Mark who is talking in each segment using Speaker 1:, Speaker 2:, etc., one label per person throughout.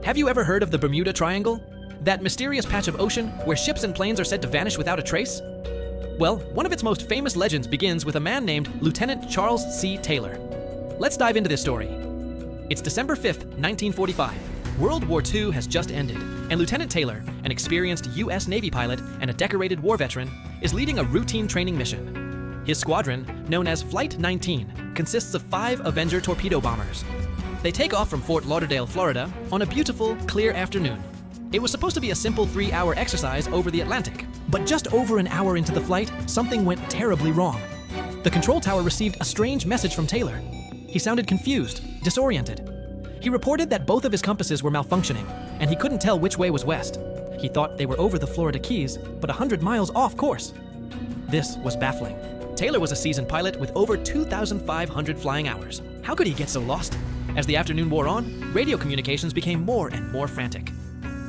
Speaker 1: Have you ever heard of the Bermuda Triangle? That mysterious patch of ocean where ships and planes are said to vanish without a trace? Well, one of its most famous legends begins with a man named Lieutenant Charles C. Taylor. Let's dive into this story. It's December 5th, 1945. World War II has just ended, and Lieutenant Taylor, an experienced U.S. Navy pilot and a decorated war veteran, is leading a routine training mission. His squadron, known as Flight 19, consists of 5 Avenger torpedo bombers. They take off from Fort Lauderdale, Florida, on a beautiful, clear afternoon. It was supposed to be a simple 3-hour exercise over the Atlantic, but just over an hour into the flight, something went terribly wrong. The control tower received a strange message from Taylor. He sounded confused, disoriented. He reported that both of his compasses were malfunctioning, and he couldn't tell which way was west. He thought they were over the Florida Keys, but 100 miles off course. This was baffling. Taylor was a seasoned pilot with over 2,500 flying hours. How could he get so lost? As the afternoon wore on, radio communications became more and more frantic.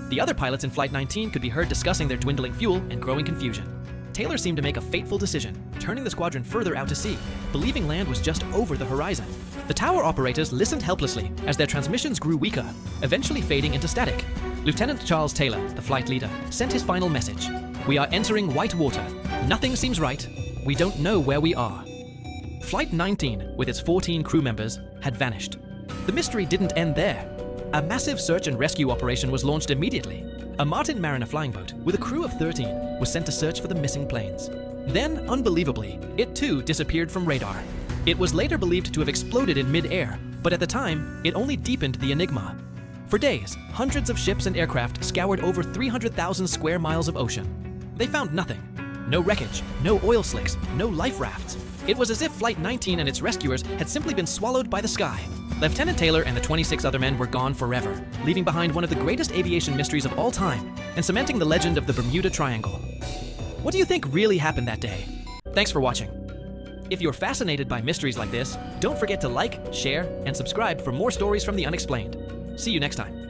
Speaker 1: The other pilots in Flight 19 could be heard discussing their dwindling fuel and growing confusion. Taylor seemed to make a fateful decision, turning the squadron further out to sea, believing land was just over the horizon. The tower operators listened helplessly as their transmissions grew weaker, eventually fading into static. Lieutenant Charles Taylor, the flight leader, sent his final message. "We are entering white water. Nothing seems right. We don't know where we are." Flight 19, with its 14 crew members, had vanished. The mystery didn't end there. A massive search and rescue operation was launched immediately. A Martin Mariner flying boat with a crew of 13 was sent to search for the missing planes. Then, unbelievably, it too disappeared from radar. It was later believed to have exploded in mid-air, but at the time, it only deepened the enigma. For days, hundreds of ships and aircraft scoured over 300,000 square miles of ocean. They found nothing. No wreckage, no oil slicks, no life rafts. It was as if Flight 19 and its rescuers had simply been swallowed by the sky. Lieutenant Taylor and the 26 other men were gone forever, leaving behind one of the greatest aviation mysteries of all time and cementing the legend of the Bermuda Triangle. What do you think really happened that day? Thanks for watching. If you're fascinated by mysteries like this, don't forget to like, share, and subscribe for more stories from the unexplained. See you next time.